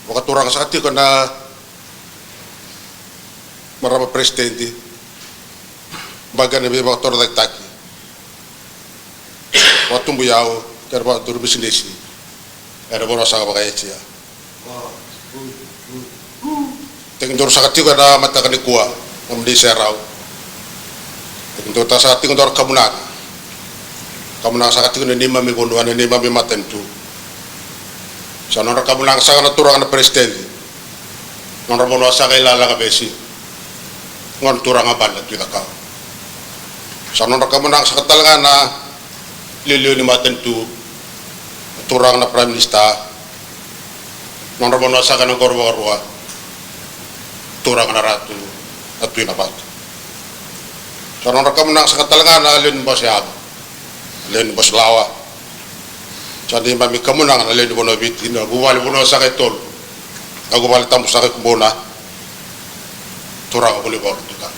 Wakaturang sakati ko na marama presidente baga na biba kator taki watumbu yao karba durbi sinesi era bono saka bakay siya tingin dor sakati ko na mata kani kuwa namdi serau tingin dor ta sakati ko dor kamunang sakati ko na nima mi bono ana nima mi matentu sa nora kamunang saka na turang na presidente nora bono saka ilala ka besi ngon turang abal at kita kao sa nora kamunang sa katalanga na liliw ni matentu turang na prime minister nora bono saka ng korwa turang na ratu at pinabat sa nora kamunang sa katalanga na liliw ni Basyag liliw ni Baslawa sa di mami kamunang na liliw ni Bono Biti na bumali bono sa kaitol na gumali tamu sa kumbuna turang boleh bawa juga.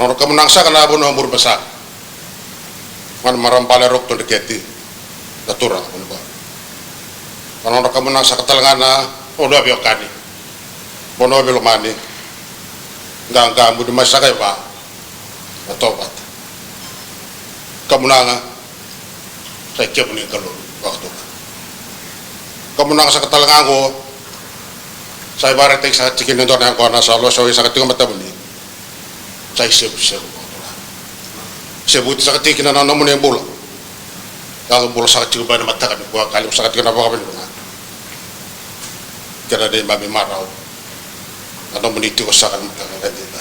Orang kamu nangsa kena abono amur besar. Man marampale rok tu deketi, dah turang boleh bawa. Orang kamu nangsa ketelangana, bono abiokani, bono abiolomani, gang budi masa kaya pak, atau bat. Kamu nanga, saya cek ni kalau waktu. Kamu nangsa ketelangago. Saya barat yang sangat cikin untuk yang kau nasa Allah, saya sangat tinggal mata beli. Saya sebut sangat cikin anak namun yang bola. Kalau bola sangat cikin pada mata kan, gua kali sangat cikin apa kapan pun. Karena dia mami marau, atau meniti kau sangat mata kan dia.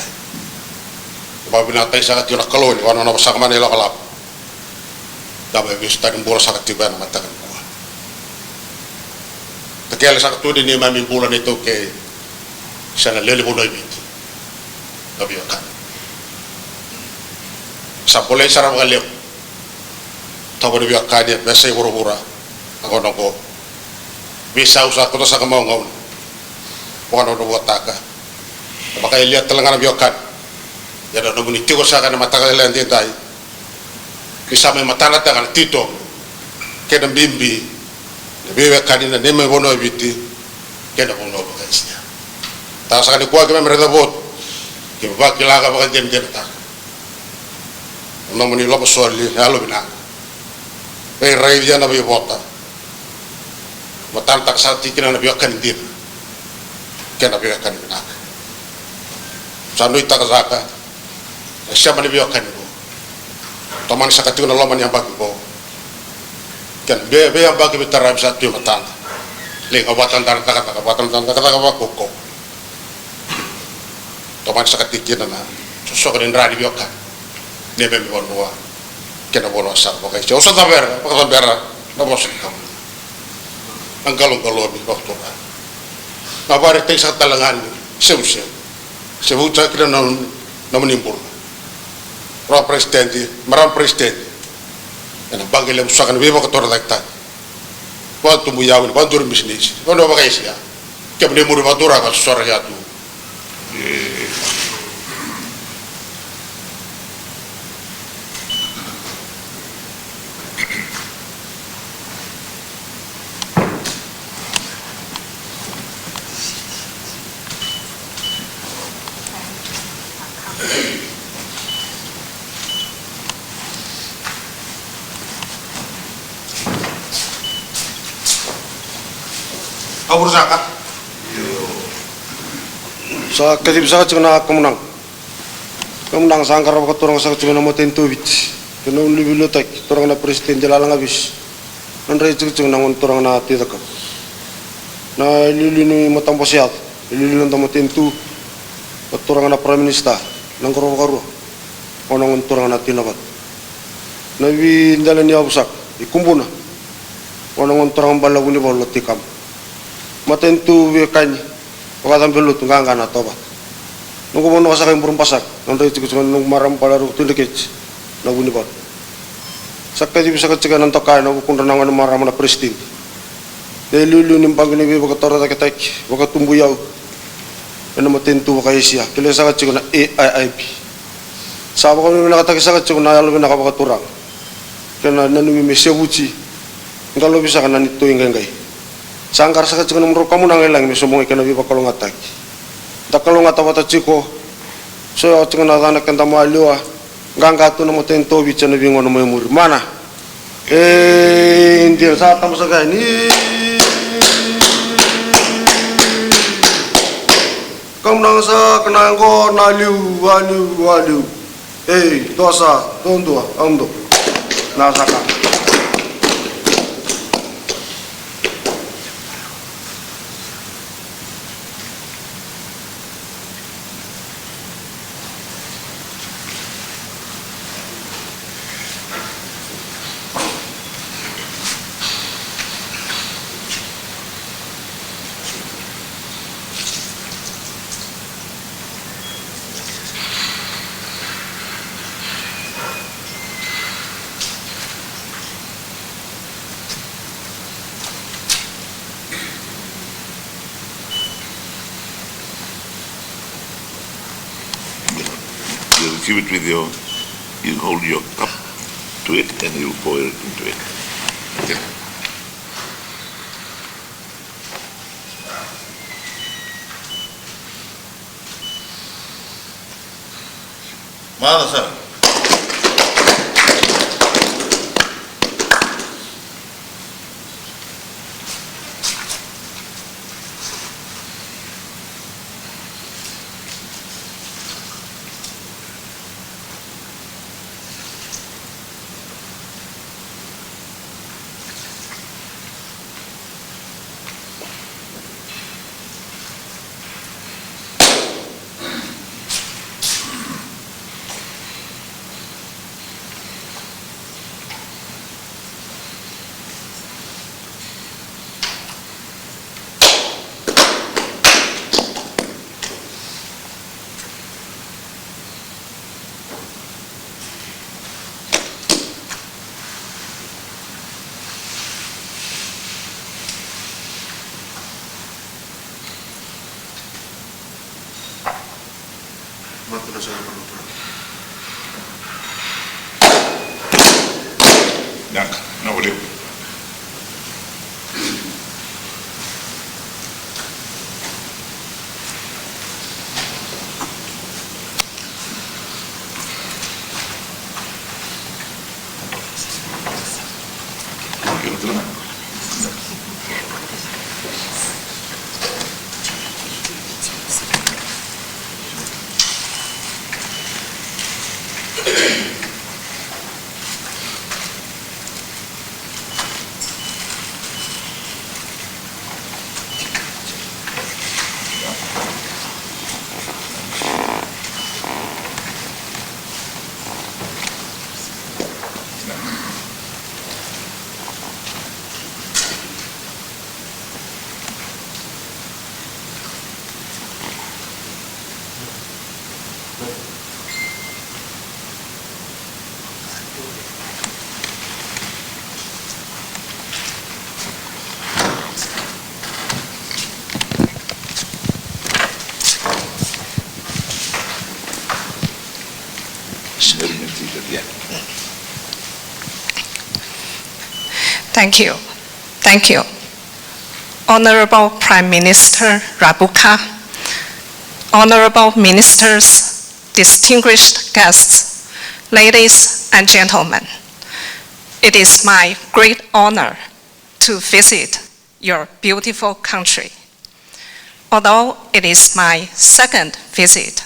Bapak binatang sangat cikin kalau ni, orang orang sangat mana elok elap. Tapi bis tadi bola sangat cikin pada mata kan. Kaya sa katulad ni mami bulan ito kay siya na lilibo na ibig nabiyakan sa pulay sarap kaliw tawa nabiyakan niya besa yung hura-hura ako nang ko bisa usa ko to sa kamaungaw kung ano nabuhat ka baka iliat talaga nabiyakan yan ang namuniti ko sa akin na matagalan din tayo bisa may matanat na tito kaya ng bimbi biwe kanina neme bono biti kena bono bagaisnya ta sakani kuwa keme mereda bot ke ba kilaga baga den ta no muni lobo soli halo bina rai dia na bi bota matan tak sati kina na bi kan dir kena bi kan bina sanoi tak zaka siapa ni bi kan bo toman sakati na loman yang bagi bo kan be yang bagi bitara bisa tu matan ling awatan tan kata koko toman sakati kina na sosok ni radi biokan nebe mi bonwa kena bono sar pakai jauh sabar na bos kam angkalong di waktu na bari tek sa talangan sebu sa kina na menimbul maram presidente dan bagi lem usahakan bebo kotor dakta waktu muyawin bantur bisnis kono bagai sia kemne muri batura ka suara ya tu Abur zakat. Sa kadib zakat cuna kemenang sangkar apa turang zakat cuna mau tentu bit. Kena uli bilotek turang na presiden jalalang habis. Nandai cuna ngon turang na tidak. Na lili ni matang posiat, lili nang mau tentu turang na prime minister nang karo. Onong turang na tinabat. Nabi dalan ni abusak ikumbuna. Onong turang balagu ni bolot tikam. Matentu kanya wakatan belut nggak na tobat nunggu mau nasa kayak pasak nanti itu cuma nung maram pada rutin deket nunggu nih bal sakit bisa kecekan nanti kaya nunggu kundangan maram na presiden dari lulu nimpang ini baka tora tak baka tumbuh yau dan matentu baka Asia kila sakit cuma AIIB sahabat kami nak kata sakit cuma ayam lebih nak baka turang karena nanu mesia buci Ngalo bisa kana nito ingai. Sangkar saka cika nomor kamu nangelang misomong ikana bipa kalongatak. Takalongata wata chiko. So cika na dana kanta maaliwa. Nganga tu namo tento bicha na bingo namo yumur. Mana? India sa tamo sa gani. Kamu nang sa kenangko naliu. Tosa, tontua, amdo. Nasaka. You receive it with you hold your cup to it and you pour it into it. Okay. Mother, sir. Dank, nou wat ik. Thank you. Honorable Prime Minister Rabuka, honorable ministers, distinguished guests, ladies and gentlemen, it is my great honor to visit your beautiful country. Although it is my second visit,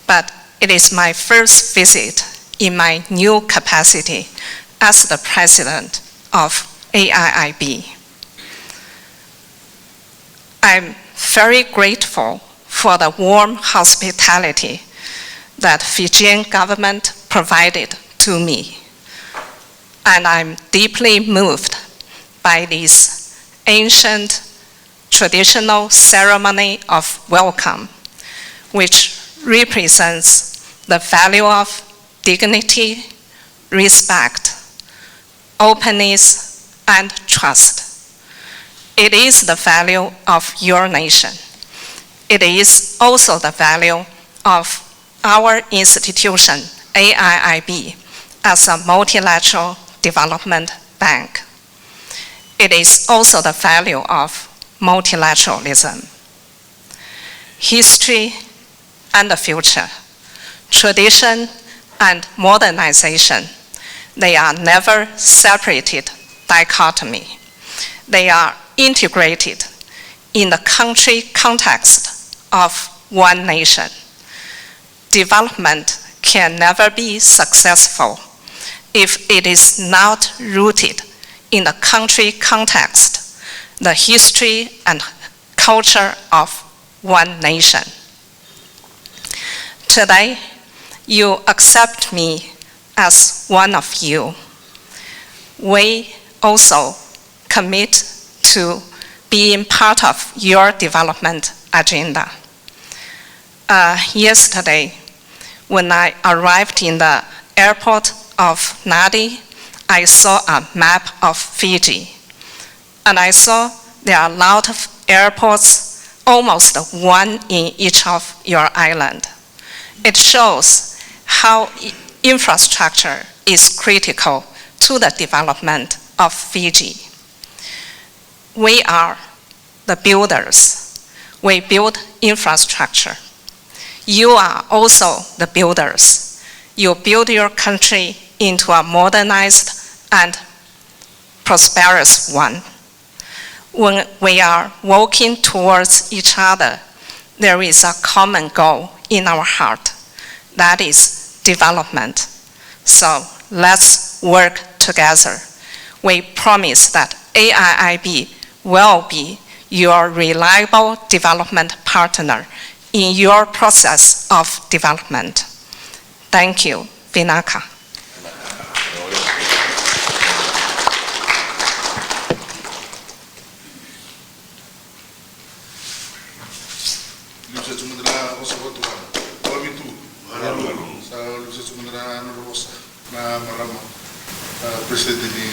but it is my first visit in my new capacity as the president of AIIB. I'm very grateful for the warm hospitality that Fijian government provided to me. And I'm deeply moved by this ancient traditional ceremony of welcome, which represents the value of dignity, respect, openness, and trust. It is the value of your nation. It is also the value of our institution, AIIB, as a multilateral development bank. it is also the value of multilateralism. History and the future, tradition and modernization, they are never separated dichotomy. They are integrated in the country context of one nation. Development can never be successful if it is not rooted in the country context, the history and culture of one nation. Today, you accept me as one of you. We also commit to being part of your development agenda. Yesterday, when I arrived in the airport of Nadi, I saw a map of Fiji. And I saw there are a lot of airports, almost one in each of your island. It shows how infrastructure is critical to the development of Fiji. We are the builders. We build infrastructure. You are also the builders. You build your country into a modernized and prosperous one. When we are walking towards each other, there is a common goal in our heart. That is development. So let's work together. We promise that AIIB will be your reliable development partner in your process of development. Thank you, Vinaka. Presidente di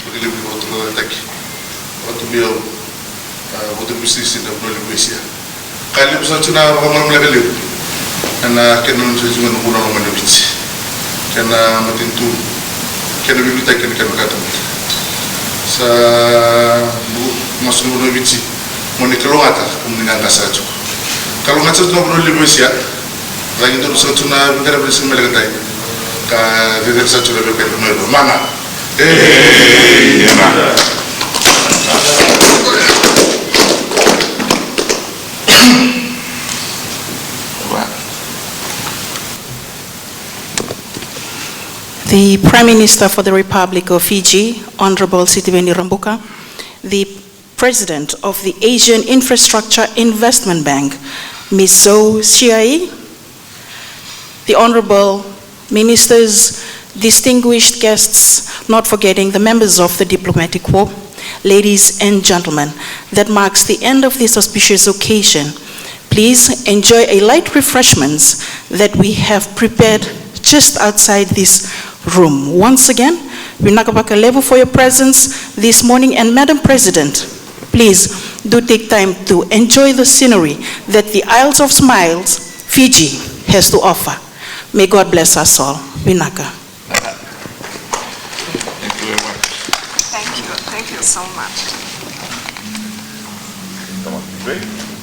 Pagaliw di Otro Taki, Otro Biao, Otro Bisisi da Broli Besia. Kali bisa cuna orang Pagaliw, karena kena cuma nunggu orang Manawich, karena matintu, karena bibliotek kan kata. Sa masuk Manawich, mau kalau ngata, kemudian nggak saja. Kalau nggak saja Broli Besia, lagi tu bisa cuna negara Besia Melayu. Ka dede sa chule be no mana The Prime Minister for the Republic of Fiji, Honorable Sitiveni Rabuka, the President of the Asian Infrastructure Investment Bank, Ms. Jiayi, the Honorable Ministers, distinguished guests, not forgetting the members of the diplomatic corps, ladies and gentlemen, that marks the end of this auspicious occasion. Please enjoy a light refreshments that we have prepared just outside this room. Once again, we nakabaka level for your presence this morning, and Madam President, please do take time to enjoy the scenery that the Isles of Smiles, Fiji, has to offer. May God bless us all. Vinaka. Thank you very much. Thank you so much. Come on, great.